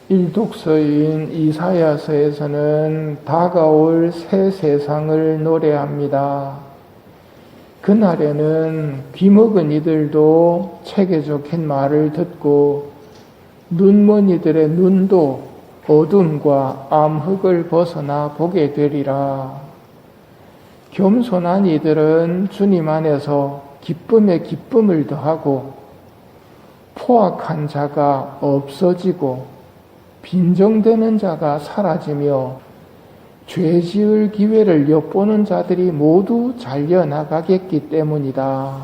일독서인 이사야서에서는 다가올 새 세상을 노래합니다. 그날에는 귀먹은 이들도 책에 적힌 말을 듣고 눈먼 이들의 눈도 어둠과 암흑을 벗어나 보게 되리라. 겸손한 이들은 주님 안에서 기쁨에 기쁨을 더하고 포악한 자가 없어지고 빈정되는 자가 사라지며 죄 지을 기회를 엿보는 자들이 모두 잘려나가겠기 때문이다.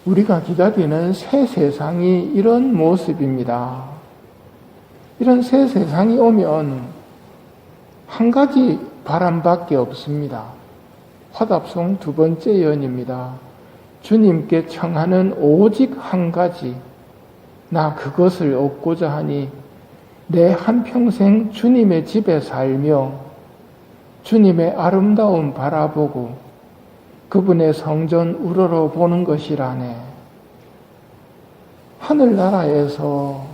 우리가 기다리는 새 세상이 이런 모습입니다. 이런 새 세상이 오면 한 가지 바람밖에 없습니다. 화답송 2번째 연입니다. 주님께 청하는 오직 한 가지, 나 그것을 얻고자 하니 내 한평생 주님의 집에 살며 주님의 아름다움 바라보고 그분의 성전 우러러 보는 것이라네. 하늘나라에서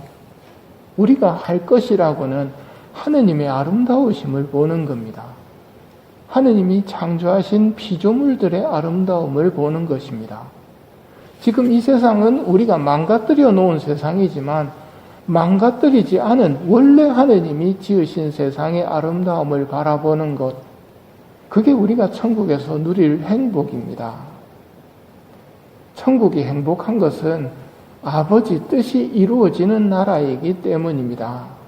우리가 할 것이라고는 하느님의 아름다우심을 보는 겁니다. 하느님이 창조하신 피조물들의 아름다움을 보는 것입니다. 지금 이 세상은 우리가 망가뜨려 놓은 세상이지만 망가뜨리지 않은 원래 하느님이 지으신 세상의 아름다움을 바라보는 것, 그게 우리가 천국에서 누릴 행복입니다. 천국이 행복한 것은 아버지 뜻이 이루어지는 나라이기 때문입니다.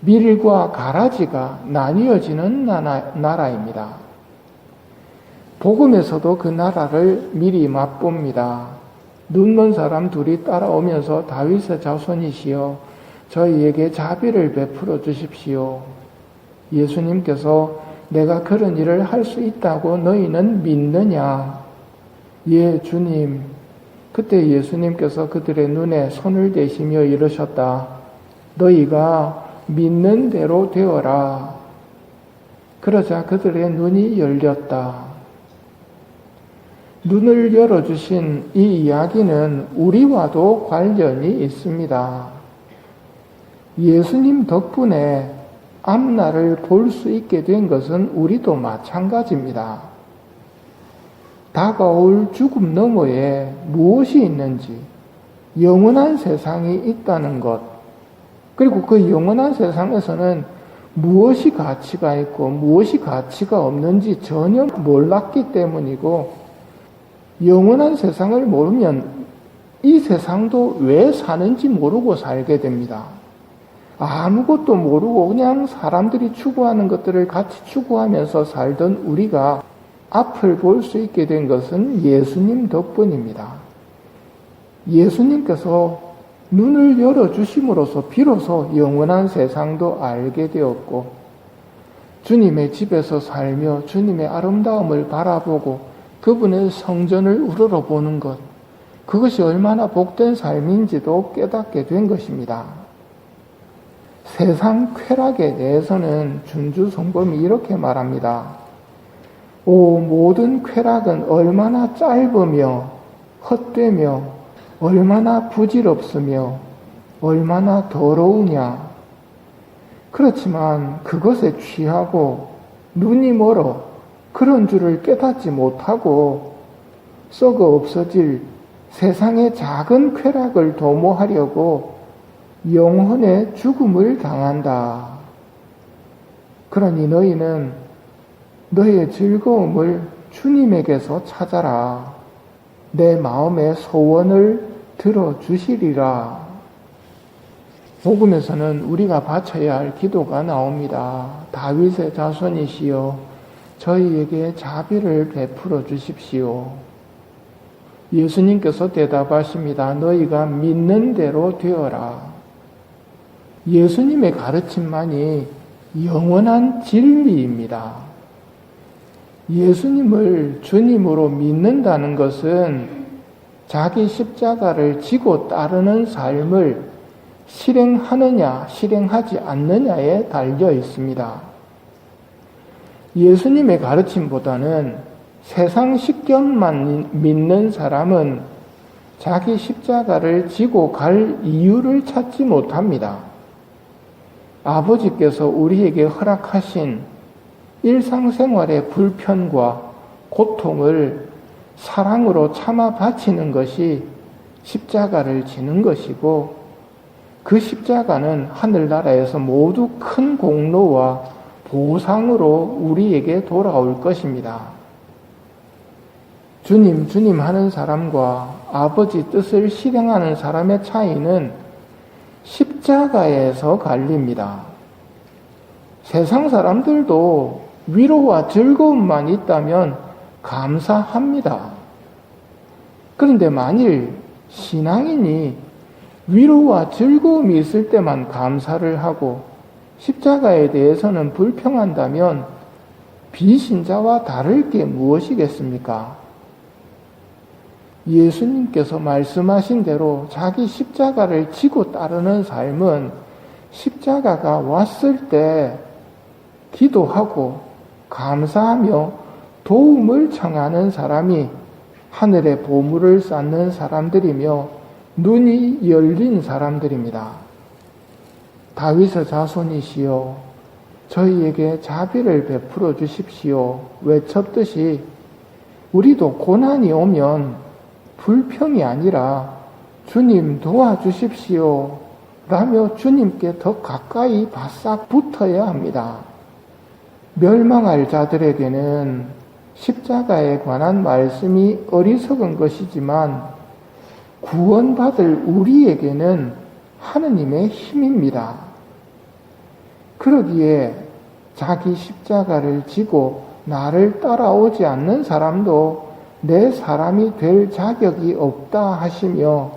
밀과 가라지가 나뉘어지는 나라입니다. 복음에서도 그 나라를 미리 맛봅니다. 눈먼 사람 둘이 따라오면서 다윗의 자손이시여 저희에게 자비를 베풀어 주십시오. 예수님께서 내가 그런 일을 할 수 있다고 너희는 믿느냐? 예, 주님. 그때 예수님께서 그들의 눈에 손을 대시며 이르셨다. 너희가 믿는 대로 되어라. 그러자 그들의 눈이 열렸다. 눈을 열어주신 이 이야기는 우리와도 관련이 있습니다. 예수님 덕분에 앞날을 볼 수 있게 된 것은 우리도 마찬가지입니다. 다가올 죽음 너머에 무엇이 있는지, 영원한 세상이 있다는 것, 그리고 그 영원한 세상에서는 무엇이 가치가 있고 무엇이 가치가 없는지 전혀 몰랐기 때문이고, 영원한 세상을 모르면 이 세상도 왜 사는지 모르고 살게 됩니다. 아무것도 모르고 그냥 사람들이 추구하는 것들을 같이 추구하면서 살던 우리가 앞을 볼 수 있게 된 것은 예수님 덕분입니다. 예수님께서 눈을 열어주심으로써 비로소 영원한 세상도 알게 되었고 주님의 집에서 살며 주님의 아름다움을 바라보고 그분의 성전을 우러러보는 것, 그것이 얼마나 복된 삶인지도 깨닫게 된 것입니다. 세상 쾌락에 대해서는 준주성범이 이렇게 말합니다. 오, 모든 쾌락은 얼마나 짧으며 헛되며 얼마나 부질없으며 얼마나 더러우냐. 그렇지만 그것에 취하고 눈이 멀어 그런 줄을 깨닫지 못하고 썩어 없어질 세상의 작은 쾌락을 도모하려고 영혼의 죽음을 당한다. 그러니 너희는 너희의 즐거움을 주님에게서 찾아라. 내 마음의 소원을 들어주시리라. 복음에서는 우리가 바쳐야 할 기도가 나옵니다. 다윗의 자손이시여 저희에게 자비를 베풀어 주십시오. 예수님께서 대답하십니다. 너희가 믿는 대로 되어라. 예수님의 가르침만이 영원한 진리입니다. 예수님을 주님으로 믿는다는 것은 자기 십자가를 지고 따르는 삶을 실행하느냐, 실행하지 않느냐에 달려 있습니다. 예수님의 가르침보다는 세상 식견만 믿는 사람은 자기 십자가를 지고 갈 이유를 찾지 못합니다. 아버지께서 우리에게 허락하신 일상생활의 불편과 고통을 사랑으로 참아 바치는 것이 십자가를 지는 것이고, 그 십자가는 하늘나라에서 모두 큰 공로와 보상으로 우리에게 돌아올 것입니다. 주님, 주님 하는 사람과 아버지 뜻을 실행하는 사람의 차이는 십자가에서 갈립니다. 세상 사람들도 위로와 즐거움만 있다면 감사합니다. 그런데 만일 신앙인이 위로와 즐거움이 있을 때만 감사를 하고 십자가에 대해서는 불평한다면 비신자와 다를 게 무엇이겠습니까? 예수님께서 말씀하신 대로 자기 십자가를 지고 따르는 삶은 십자가가 왔을 때 기도하고 감사하며 도움을 청하는 사람이 하늘의 보물을 쌓는 사람들이며 눈이 열린 사람들입니다. 다윗의 자손이시여 저희에게 자비를 베풀어 주십시오 외쳤듯이 우리도 고난이 오면 불평이 아니라 주님 도와주십시오 라며 주님께 더 가까이 바싹 붙어야 합니다. 멸망할 자들에게는 십자가에 관한 말씀이 어리석은 것이지만 구원받을 우리에게는 하느님의 힘입니다. 그러기에 자기 십자가를 지고 나를 따라오지 않는 사람도 내 사람이 될 자격이 없다 하시며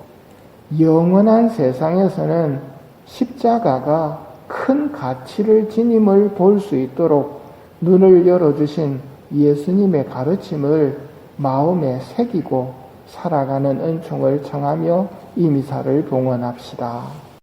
영원한 세상에서는 십자가가 큰 가치를 지님을 볼 수 있도록 눈을 열어주신 예수님의 가르침을 마음에 새기고 살아가는 은총을 청하며 이 미사를 봉헌합시다.